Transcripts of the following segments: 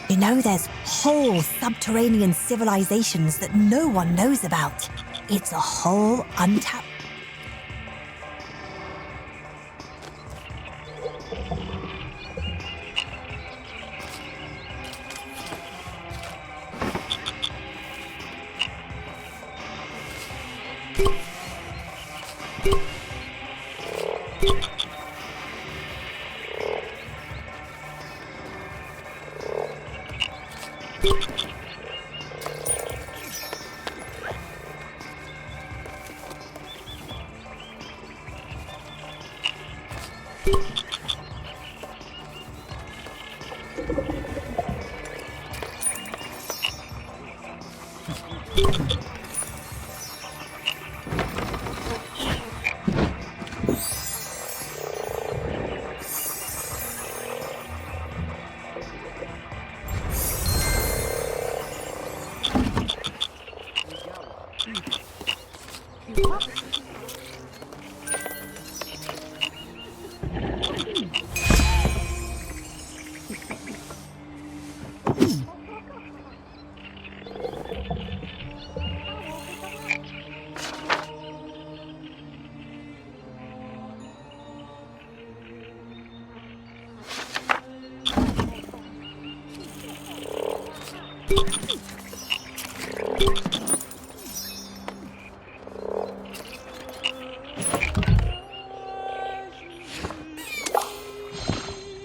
You know, there's whole subterranean civilizations that no one knows about. It's a whole untapped...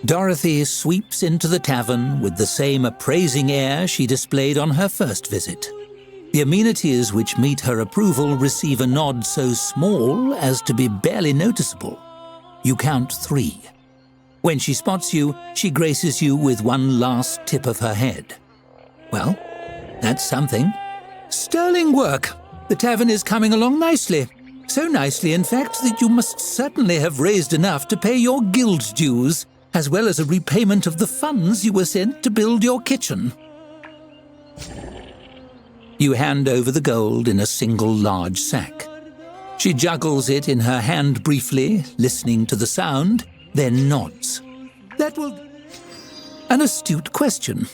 Dorothy sweeps into the tavern with the same appraising air she displayed on her first visit. The amenities which meet her approval receive a nod so small as to be barely noticeable. You count 3. When she spots you, she graces you with one last tip of her head. Well, that's something. Sterling work. The tavern is coming along nicely. So nicely, in fact, that you must certainly have raised enough to pay your guild dues, as well as a repayment of the funds you were sent to build your kitchen. You hand over the gold in a single large sack. She juggles it in her hand briefly, listening to the sound, then nods. That will... An astute question.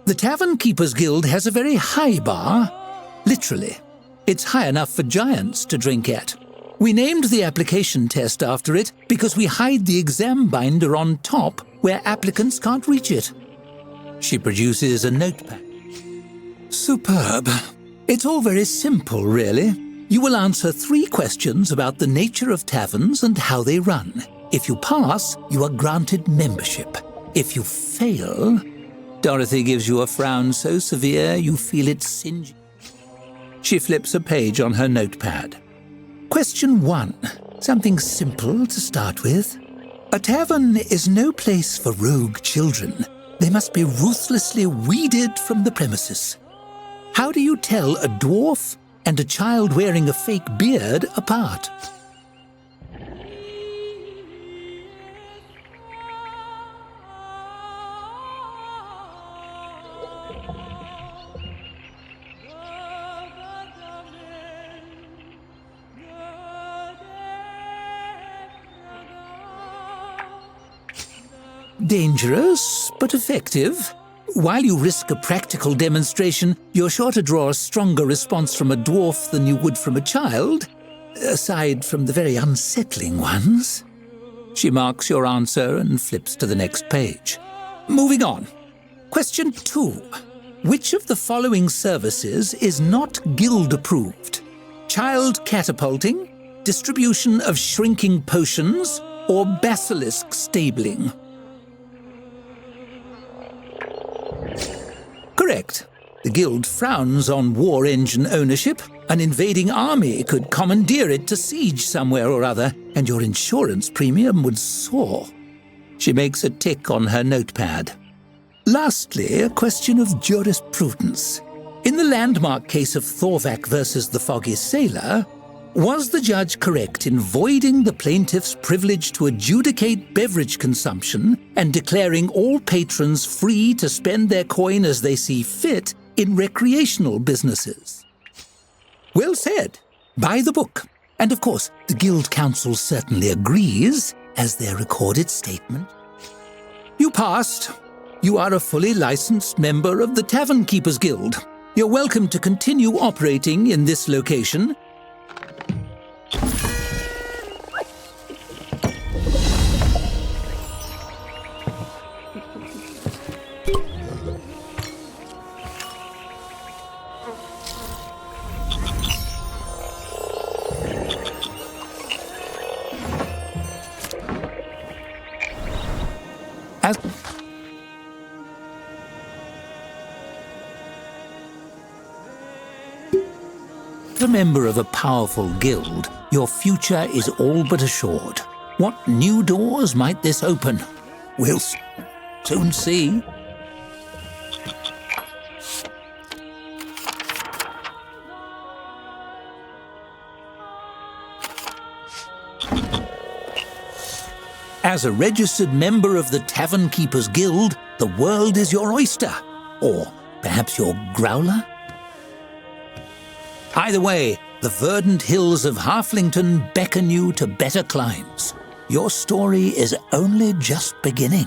The Tavern Keepers Guild has a very high bar. Literally. It's high enough for giants to drink at. We named the application test after it because we hide the exam binder on top where applicants can't reach it. She produces a notepad. Superb. It's all very simple, really. You will answer 3 questions about the nature of taverns and how they run. If you pass, you are granted membership. If you fail... Dorothy gives you a frown so severe you feel it singe. She flips a page on her notepad. Question 1. Something simple to start with. A tavern is no place for rogue children. They must be ruthlessly weeded from the premises. How do you tell a dwarf and a child wearing a fake beard apart? Dangerous, but effective. While you risk a practical demonstration, you're sure to draw a stronger response from a dwarf than you would from a child, aside from the very unsettling ones. She marks your answer and flips to the next page. Moving on. Question 2. Which of the following services is not guild-approved? Child catapulting, distribution of shrinking potions, or basilisk stabling? Correct. The guild frowns on war engine ownership. An invading army could commandeer it to siege somewhere or other, and your insurance premium would soar. She makes a tick on her notepad. Lastly, a question of jurisprudence. In the landmark case of Thorvak versus the Foggy Sailor, was the judge correct in voiding the plaintiff's privilege to adjudicate beverage consumption and declaring all patrons free to spend their coin as they see fit in recreational businesses? Well said. By the book. And of course, the Guild Council certainly agrees, as their recorded statement. You passed. You are a fully licensed member of the Tavern Keepers Guild. You're welcome to continue operating in this location. As a member of a powerful guild, your future is all but assured. What new doors might this open? We'll soon see. As a registered member of the Tavern Keepers Guild, the world is your oyster. Or perhaps your growler? Either way, the verdant hills of Halflington beckon you to better climes. Your story is only just beginning.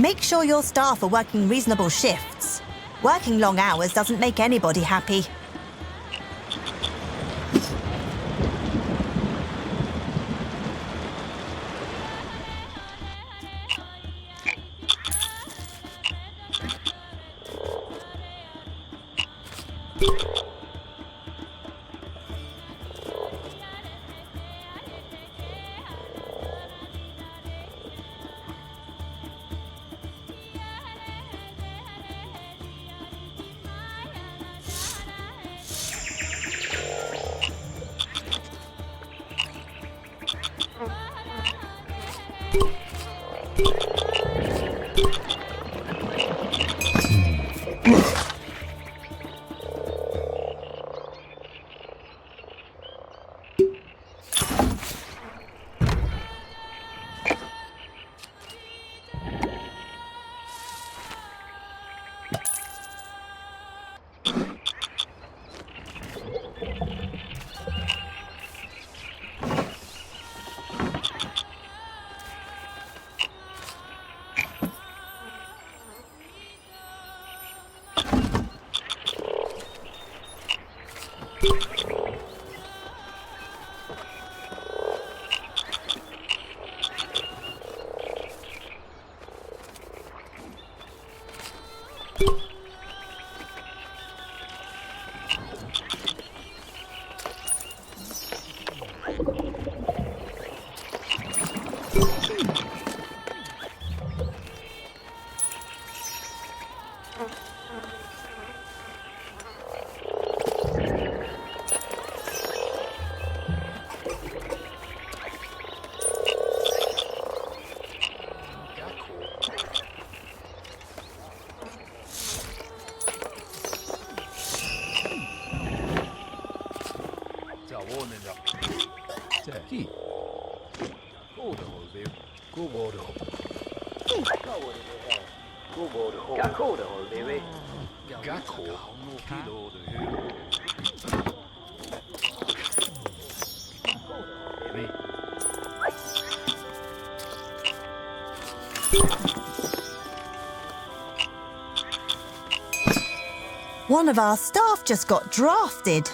Make sure your staff are working reasonable shifts. Working long hours doesn't make anybody happy. One of our staff just got drafted.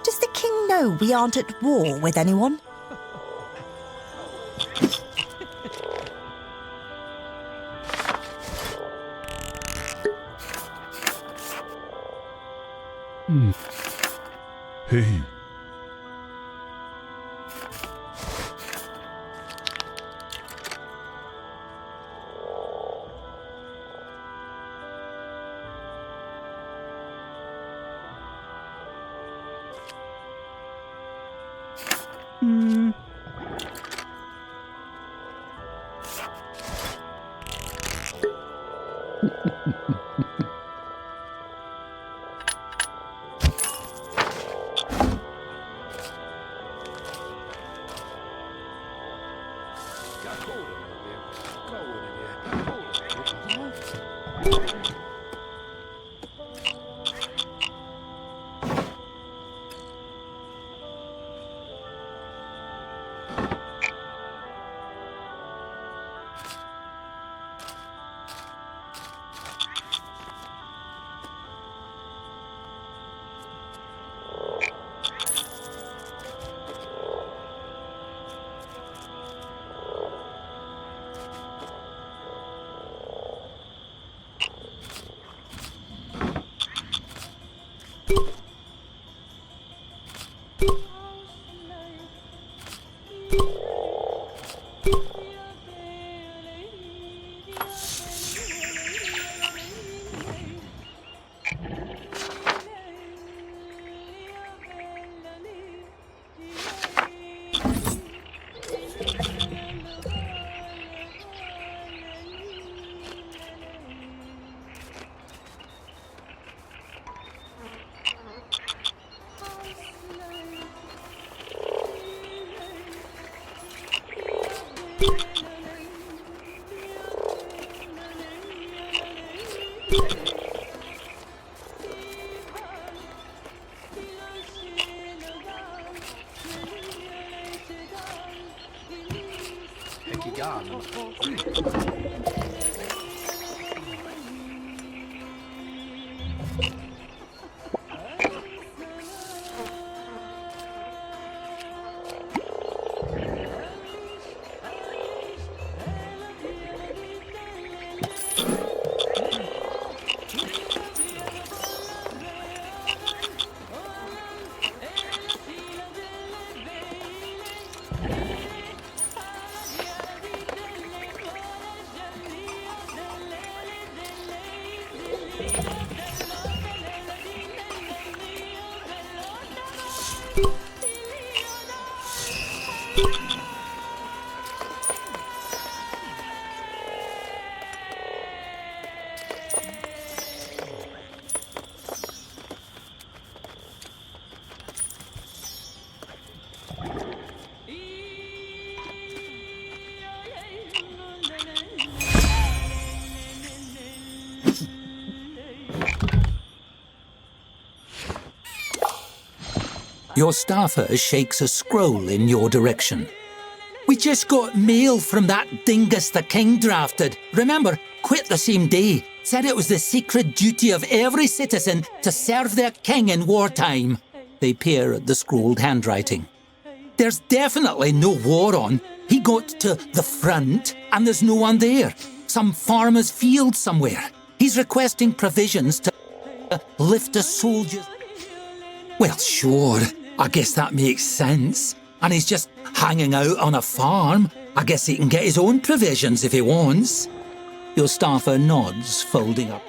Does the king know we aren't at war with anyone? Hey. Your staffer shakes a scroll in your direction. We just got mail from that dingus the king drafted. Remember, quit the same day. Said it was the sacred duty of every citizen to serve their king in wartime. They peer at the scrolled handwriting. There's definitely no war on. He got to the front and there's no one there. Some farmer's field somewhere. He's requesting provisions to lift a soldier's... Well, sure, I guess that makes sense. And he's just hanging out on a farm. I guess he can get his own provisions if he wants. Your staffer nods, folding up